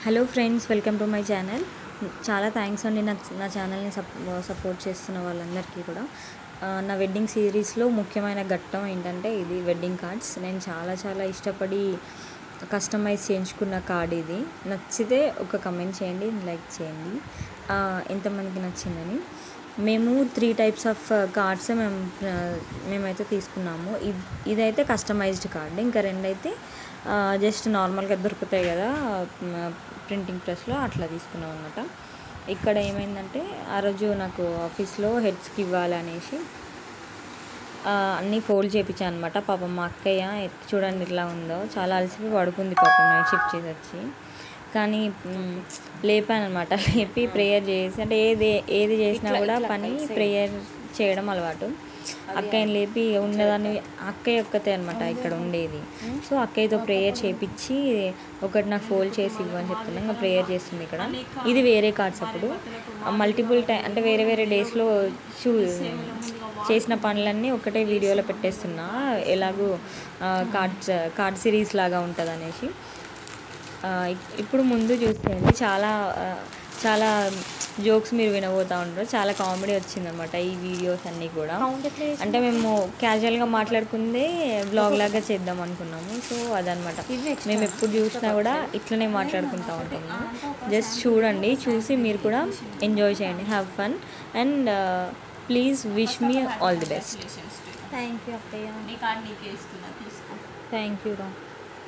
Hello friends, welcome to my channel. చాలా thanks అండి నా ఛానల్ని సపోర్ట్ చేస్తున్న వాళ్ళందరికీ కూడా. నా వెడ్డింగ్ సిరీస్లో ముఖ్యమైన ఘట్టం ఏంటంటే ఇది వెడ్డింగ్ కార్డ్స్. నేను చాలా ఇష్టపడి కస్టమైజ్ చేయించుకున్న కార్డ్ ఇది. నచ్చితే ఒక కమెంట్ చేయండి, లైక్ చేయండి ఎంతమందికి నచ్చిందని. మేము 3 టైప్స్ ఆఫ్ కార్డ్స్ మేమైతే తీసుకున్నాము. ఇదైతే కస్టమైజ్డ్ కార్డ్, ఇంకా 2 అయితే జస్ట్ నార్మల్గా దొరుకుతాయి కదా ప్రింటింగ్ ప్రెస్లో, అట్లా తీసుకున్నాం అనమాట. ఇక్కడ ఏమైందంటే ఆ రోజు నాకు ఆఫీస్లో హెడ్స్కి ఇవ్వాలనేసి అన్నీ ఫోల్డ్ చేయించాను అనమాట. పాపం మా అక్కయ్య చూడండి ఇట్లా ఉందో, చాలా అలసిపోయి పడుకుంది పాపం, నైట్ షిఫ్ట్ చేసి వచ్చి. కానీ లేపాను అనమాట. లేపి ప్రేయర్ చేసి, అంటే ఏది చేసినా కూడా పని ప్రేయర్ చేయడం అలవాటు. అక్కయ్యని లేపి ఉన్నదాన్ని, అక్కయ్య ఒక్కతే అనమాట ఇక్కడ ఉండేది. సో అక్కయ్యతో ప్రేయర్ చేయించి ఒకటి నాకు ఫోల్డ్ చేసి ఇవ్వని చెప్తున్నా. ఇంకా ప్రేయర్ చేస్తుంది ఇక్కడ. ఇది వేరే కార్డ్స్, అప్పుడు మల్టిపుల్ అంటే వేరే డేస్లో చేసిన పనులన్నీ ఒకటే వీడియోలో పెట్టేస్తున్నా, ఎలాగూ కార్డ్ సిరీస్ లాగా ఉంటుంది అనేసి. ఇప్పుడు ముందు చూసేయండి, చాలా జోక్స్ మీరు వినబోతూ ఉంటారు. చాలా కామెడీ వచ్చిందనమాట ఈ వీడియోస్ అన్నీ కూడా. అంటే మేము క్యాజువల్గా మాట్లాడుకుందే వ్లాగ్ లాగా చేద్దాం అనుకున్నాము. సో అదనమాట, మేము ఎప్పుడు చూసినా కూడా ఇట్లనే మాట్లాడుకుంటూ ఉంటాము. జస్ట్ చూడండి, చూసి మీరు కూడా ఎంజాయ్ చేయండి, have fun, and please wish me all the best. Thank you అక్కయ్య. థ్యాంక్ యూ రా,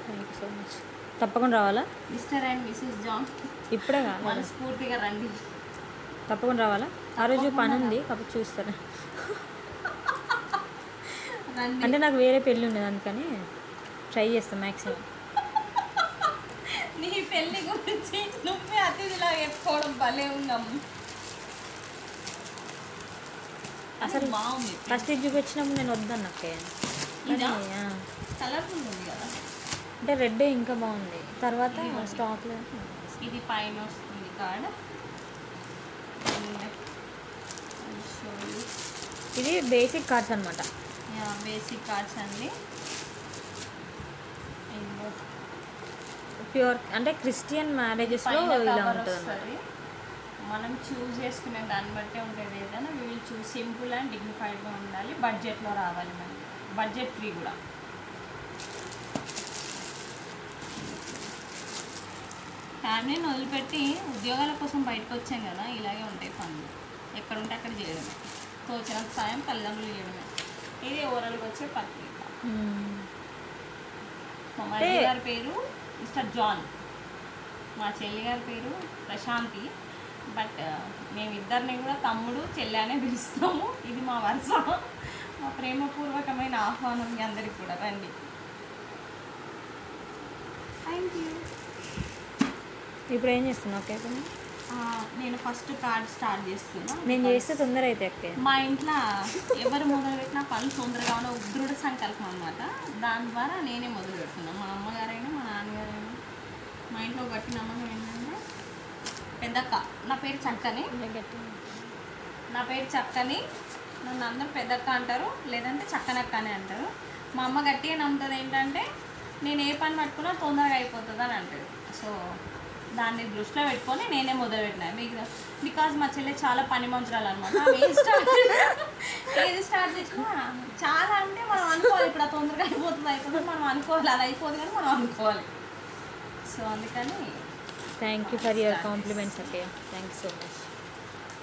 థ్యాంక్ యూ సో మచ్. తప్పకుండా రావాలా మిస్టర్ అండ్ మిసెస్ జాన్? ఇప్పుడే కాదు, మనస్ఫూర్తిగా రండి. తప్పకుండా రావాలా? ఆ రోజు పని ఉంది కాబట్టి చూస్తాను. అంటే నాకు వేరే పెళ్ళి ఉండేది, అందుకని ట్రై చేస్తాను మ్యాక్సిమం. నీ పెళ్ళి గురించి నువ్వే అతిథిలా చెప్పుకోవడం భలే ఉందమ్మ. అసలు బాగుంది. ఫస్ట్ ఇది చూపించినప్పుడు నేను వద్దన్న అక్కయ్య. కలర్ఫుల్ ఉంది కదా, అంటే రెడ్ ఇంకా బాగుంది. తర్వాత స్టాక్లో ఇది పైన వస్తుంది కార్డ్. ఇది బేసిక్ కార్డ్స్ అనమాట. బేసిక్ కార్డ్స్ అండి, ప్యూర్ అంటే క్రిస్టియన్ మ్యారేజెస్లో ఇలా ఉంటుంది. మనం చూస్ చేసుకునే దాన్ని బట్టే ఉంటుంది. ఏదైనా వీళ్ళు చూస్ సింపుల్ అండ్ డిగ్నిఫైడ్గా ఉండాలి, బడ్జెట్లో రావాలి, మనకి బడ్జెట్ ఫ్రీ కూడా. ఫ్యామిలీని వదిలిపెట్టి ఉద్యోగాల కోసం బయటకు వచ్చాం కదా, ఇలాగే ఉంటాయి పనులు. ఎక్కడ ఉంటే అక్కడ చేయడమే, తోచినంత సాయం తల్లిదండ్రులు చేయడమే. ఇది ఓవరాల్గా వచ్చే పత్రిక. మా మరిది గారి పేరు మిస్టర్ జాన్, మా చెల్లి గారి పేరు ప్రశాంతి. బట్ మేమిద్దరిని కూడా తమ్ముడు చెల్లి అనే పిలుస్తాము. ఇది మా వరుస. మా ప్రేమపూర్వకమైన ఆహ్వానం మీ అందరికి కూడా, రండి. Thank you. ఇప్పుడు ఏం చేస్తున్నావు ఓకే? నేను ఫస్ట్ కార్డ్ స్టార్ట్ చేస్తున్నా. నేను చేస్తే తొందర అయితే అక్క. మా ఇంట్లో ఎవరు మొదలుపెట్టినా పనులు తొందరగా ఉన్న దృఢ సంకల్పం అనమాట. దాని ద్వారా నేనే మొదలు పెడుతున్నాను. మా అమ్మగారైనా మా నాన్నగారైనా మా ఇంట్లో గట్టి నమ్మకం ఏంటంటే, పెద్దక్క, నా పేరు చక్కని, నన్ను అందరూ పెద్దక్క అంటారు, లేదంటే చక్కనక్క అని అంటారు. మా అమ్మ గట్టిగా నమ్ముతుంది ఏంటంటే, నేను ఏ పని పట్టుకున్నా తొందరగా అయిపోతుంది అని అంటారు. సో దాన్ని దృష్టిలో పెట్టుకొని నేనే మొదలుపెట్టినాను. బికాజ్ మా చెల్లె చాలా పని మంత్రాలు అనమాట. ఏది స్టార్ట్ చేసినా చాలా అంటే మనం అనుకోవాలి, ఇప్పుడు తొందరగా అయిపోతుంది మనం అనుకోవాలి, అది అయిపోదు కానీ మనం అనుకోవాలి. సో అందుకని thank you for your compliments అక్కయ్య. Thank you so much.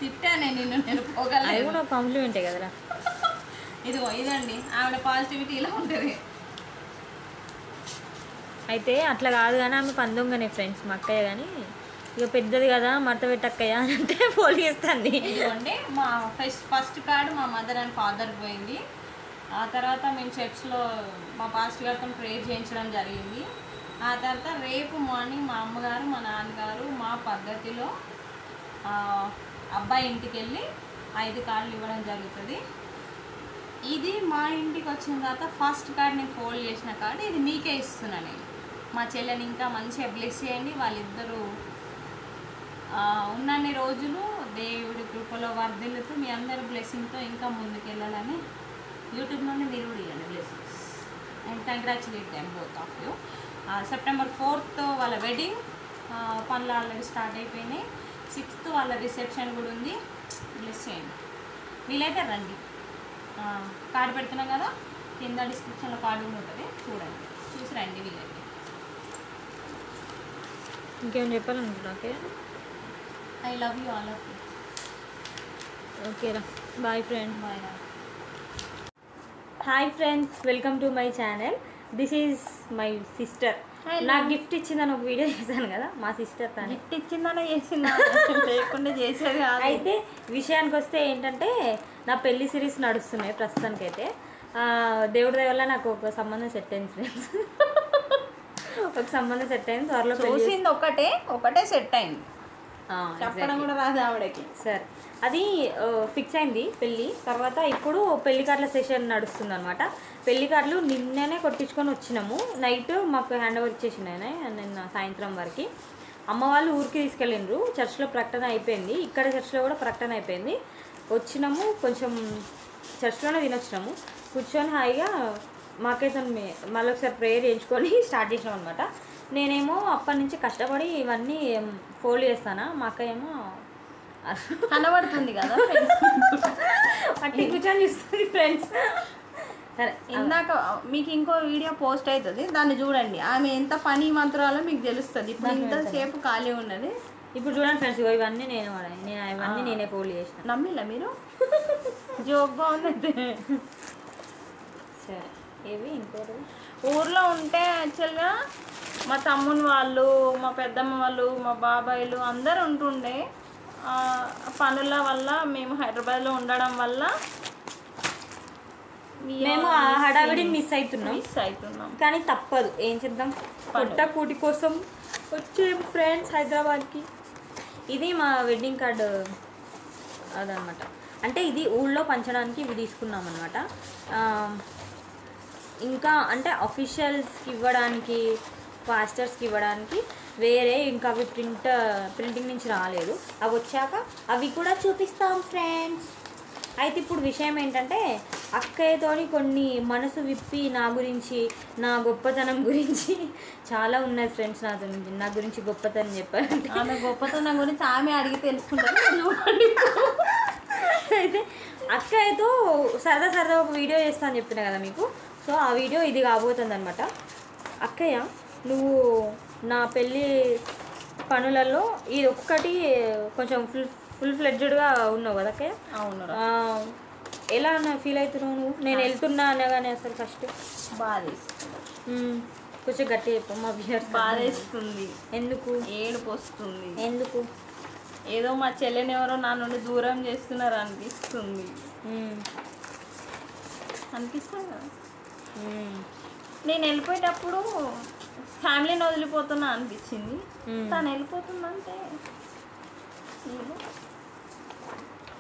తిట్టాను నేను పోగలను. అది కూడా కాంప్లిమెంటే కదరా. ఇదండి ఆవిడ పాజిటివిటీ ఇలా ఉంటుంది. అయితే అట్లా కాదు కానీ ఆమె పందొంగనే ఫ్రెండ్స్ మా అక్కయ్య. కానీ ఇక పెద్దది కదా మడత పెట్టక్కయ్య అని అంటే ఫోన్ చేస్తాను. ఇదిగోండి మా ఫస్ట్ కార్డు మా మదర్ అండ్ ఫాదర్ పోయింది. ఆ తర్వాత మేము చర్చ్లో మా పాస్టర్ గారితో ప్రేయర్ చేయించడం జరిగింది. ఆ తర్వాత రేపు మార్నింగ్ మా అమ్మగారు మా నాన్నగారు మా పద్ధతిలో అబ్బాయి ఇంటికి వెళ్ళి 5 కార్డులు ఇవ్వడం జరుగుతుంది. ఇది మా ఇంటికి వచ్చిన తర్వాత ఫస్ట్ కార్డ్ నేను ఫోల్డ్ చేసిన కార్డు, ఇది మీకే ఇస్తున్నాను నేను. మా చెల్లెని ఇంకా మంచిగా బ్లెస్ చేయండి. వాళ్ళిద్దరూ ఉన్నన్ని రోజులు దేవుడి కృపలో వర్ధిల్లుతూ మీ అందరి బ్లెస్సింగ్తో ఇంకా ముందుకెళ్ళాలని యూట్యూబ్ నుండి మీరు కూడా ఇవ్వండి blessings. And congratulate them both of you. September 4th వాళ్ళ వెడ్డింగ్. పనులు ఆల్రెడీ స్టార్ట్ అయిపోయినాయి. 6th వాళ్ళ రిసెప్షన్ కూడా ఉంది. బ్లెస్ చేయండి. వీలైతే రండి. కార్డు పెడుతున్నాం కదా, కింద డిస్క్రిప్షన్లో కార్డు కూడా ఉంటుంది, చూడండి, చూసి రండి వీలైతే. ఇంకేమైనా చెప్పాలనుకుంటున్నా? Okay, I love you all of you. ఓకేరా, bye friend. Bye. Hi friends, welcome to my channel. This is my sister. నాకు గిఫ్ట్ ఇచ్చిందని ఒక వీడియో చేశాను కదా, మా సిస్టర్ తను. గిఫ్ట్ ఇచ్చిందనే చేసిందా? లేకుండా చేసేది కాదు. అయితే విషయానికి వస్తే ఏంటంటే, నా పెళ్లి సిరీస్ నడుస్తున్నాయి ప్రస్తుతానికైతే. దేవుడి దయ వల్ల నాకు ఒక సంబంధం సెట్ అయింది ఫ్రెండ్స్. ఒక సంబంధం సెట్ అయింది. త్వరలో చూసింది ఒకటే సెట్ అయింది. చెప్పడం కూడా రాదు ఆవిడకి. సరే, అది ఫిక్స్ అయింది పెళ్ళి. తర్వాత ఇప్పుడు పెళ్లి కార్డుల సెషన్ నడుస్తుంది అనమాట. పెళ్లి కార్డులు నిన్ననే కొట్టించుకొని వచ్చినాము. నైట్ మాకు హ్యాండ్ ఓవర్ ఇచ్చేసిండు ఆయన నిన్న సాయంత్రం వరకు. అమ్మ వాళ్ళు ఊరికి తీసుకెళ్ళిండ్రు. చర్చ్లో ప్రకటన అయిపోయింది, ఇక్కడ చర్చ్లో కూడా ప్రకటన అయిపోయింది. వచ్చినాము, కొంచెం చర్చ్లోనే తినొచ్చినాము. కూర్చొని హాయిగా మాకైతే మళ్ళీ ఒకసారి ప్రేయర్ చేయించుకొని స్టార్ట్ చేసినాం అనమాట. నేనేమో అప్పటి నుంచి కష్టపడి ఇవన్నీ ఫోల్డ్ చేస్తానా, మా అక్క ఏమో కనబడుతుంది కదా అట్టి కూర్చొని చూస్తుంది ఫ్రెండ్స్. సరే, ఇందాక మీకు ఇంకో వీడియో పోస్ట్ అవుతుంది, దాన్ని చూడండి. ఆమె ఎంత పని మంత్రాలో మీకు తెలుస్తుంది. ఇప్పుడు ఇంతసేపు ఖాళీ ఉన్నది. ఇప్పుడు చూడండి ఫ్రెండ్స్, ఇవన్నీ ఇవన్నీ నేనే ఫోల్డ్ చేసిన. నమ్మిలా మీరు? జోక్ బాగుంది. సరే, ఏవి ఇంకోటి ఊర్లో ఉంటే యాక్చువల్గా మా తమ్ముని వాళ్ళు, మా పెద్దమ్మ వాళ్ళు, మా బాబాయిలు అందరు ఉంటుండే. పనుల వల్ల మేము హైదరాబాద్లో ఉండడం వల్ల మేము ఆ హడావిడిని మిస్ అవుతున్నాం. కానీ తప్పదు, ఏం చేద్దాం, పొట్ట కూటి కోసం వచ్చే ఫ్రెండ్స్ హైదరాబాద్కి. ఇది మా వెడ్డింగ్ కార్డు అదనమాట. అంటే ఇది ఊళ్ళో పంచడానికి ఇవి తీసుకున్నాం అనమాట. ఇంకా అంటే అఫీషియల్స్కి ఇవ్వడానికి, పాస్టర్స్కి ఇవ్వడానికి వేరే ఇంకా అవి ప్రింటింగ్ నుంచి రాలేదు. అవి వచ్చాక అవి కూడా చూపిస్తాం ఫ్రెండ్స్. అయితే ఇప్పుడు విషయం ఏంటంటే, అక్కయ్యతోని కొన్ని మనసు విప్పి నా గురించి, నా గొప్పతనం గురించి చాలా ఉన్నది ఫ్రెండ్స్. నా గురించి గొప్పతనం చెప్పారంటే, ఆమె గొప్పతనం గురించి ఆమె అడిగి తెలుసుకుంటారు. అయితే అక్కయ్యతో సరదా ఒక వీడియో చేస్తా అని చెప్పిన కదా మీకు. సో ఆ వీడియో ఇది కాబోతుంది అనమాట. అక్కయ్య, నువ్వు నా పెళ్ళి పనులలో ఇది ఒక్కటి కొంచెం ఫుల్ ఫ్లెడ్జ్డ్గా ఉన్నావు కదా అక్కయ్య? అవును. ఎలా ఫీల్ అవుతున్నావు నువ్వు? నేను వెళ్తున్నా అనగానే అసలు ఫస్ట్ కొంచెం గట్టి చెప్పు మా వ్యూయర్స్. బాధేస్తుంది. ఎందుకు? ఏడుపు వస్తుంది. ఎందుకు? ఏదో మా చెల్లెని ఎవరో నా నుండి దూరం చేస్తున్నారు అనిపిస్తుంది. అనిపిస్తుంది. నేను వెళ్ళిపోయేటప్పుడు ఫ్యామిలీని వదిలిపోతున్నా అనిపించింది. తను వెళ్ళిపోతుందంటే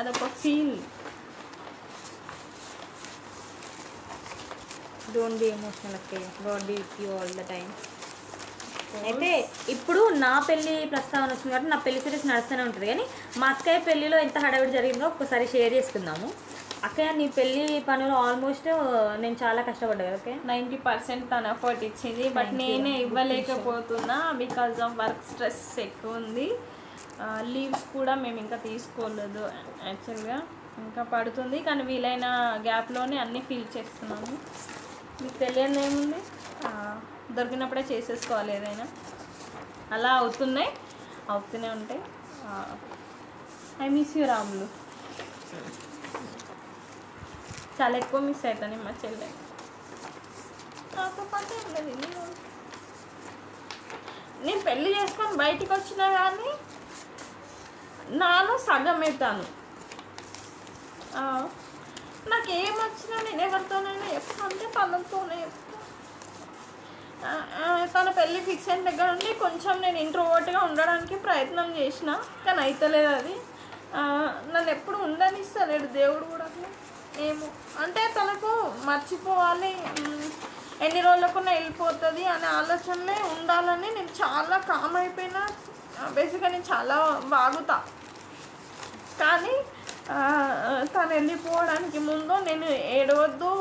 అదొక ఫీల్. డోంట్ బి ఎమోషనల్ అక్కయ్య, God be with you all the time. అయితే ఇప్పుడు నా పెళ్ళి ప్రస్తావన వచ్చింది కాబట్టి నా పెళ్లి సిరీస్ నడుస్తూనే ఉంటుంది. కానీ మా అక్కయ్య పెళ్ళిలో ఎంత హడావిడి జరిగిందో ఒక్కసారి షేర్ చేసుకుందాము. అక్కయ్య, నీ పెళ్ళి పనులు ఆల్మోస్ట్ నేను చాలా కష్టపడ్డా కదా అక్కయ్య. 90% తను ఎఫర్ట్ ఇచ్చింది, బట్ నేనే ఇవ్వలేకపోతున్నా బికాజ్ ఆఫ్ వర్క్ స్ట్రెస్ ఎక్కువ ఉంది. లీవ్స్ కూడా మేము ఇంకా తీసుకోలేదు యాక్చువల్గా, ఇంకా పడుతుంది. కానీ వీలైన గ్యాప్లోనే అన్నీ ఫీల్ చేస్తున్నాము. మీకు తెలియదు ఏముంది, దొరికినప్పుడే చేసేసుకోవాలి ఏదైనా. అలా అవుతూనే ఉంటాయి. I miss you Ramulu. చాలా ఎక్కువ మిస్ అవుతాను మా చెల్లె. నాతో పాటు ఉండదు. నేను పెళ్ళి చేసుకొని బయటికి వచ్చినా కానీ నాలో సగం అవుతాను. నాకేమొచ్చినా నేను ఎవరితోనైనా చెప్తాను అంటే తనతోనే చెప్తాను. తన పెళ్ళి ఫిక్స్ అయిన దగ్గర నుండి కొంచెం నేను ఇంట్రోవర్ట్గా ఉండడానికి ప్రయత్నం చేసిన, కానీ అవుతలేదు అది. నన్ను ఎప్పుడు ఉండనిస్తలేడు దేవుడు కూడా. ఏమో అంటే తనకు మర్చిపోవాలి, ఎన్ని రోజులకున్నా వెళ్ళిపోతుంది అనే ఆలోచనలే ఉండాలని నేను చాలా కామ్ అయిపోయినా. బేసిక్గా నేను చాలా బాగుతా, కానీ తను వెళ్ళిపోవడానికి ముందు నేను ఏడవద్దు,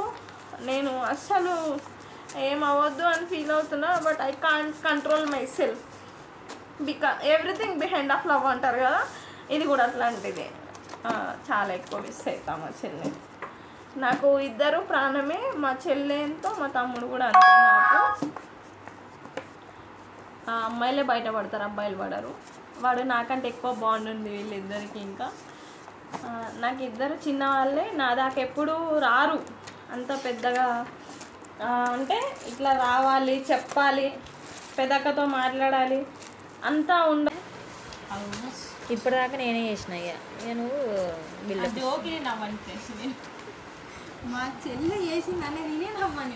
నేను అస్సలు ఏమవద్దు అని ఫీల్ అవుతున్నా. But I can't control my self. Everything behind of love అంటారు కదా, ఇది కూడా అట్లాంటిది. చాలా ఎక్కువ మిస్ అవుతాం మా చెల్లి. నాకు ఇద్దరు ప్రాణమే, మా చెల్లె ఎంతో మా తమ్ముడు కూడా అంతే. నాకు అమ్మాయిలే బయటపడతారు, అబ్బాయిలు పడరు. వాడు నాకంటే ఎక్కువ బాండ్ ఉంది వీళ్ళిద్దరికి. ఇంకా నాకు ఇద్దరు చిన్న వాళ్ళే, నా దాకా ఎప్పుడు రారు అంత పెద్దగా. అంటే ఇట్లా రావాలి, చెప్పాలి, పెద్దక్కతో మాట్లాడాలి అంతా ఇప్పటిదాకా నేనే చేసిన. నువ్వు జోకి నవ్వని చేసి మా చెల్లె చేసింది అనేది నేనే నవ్వని.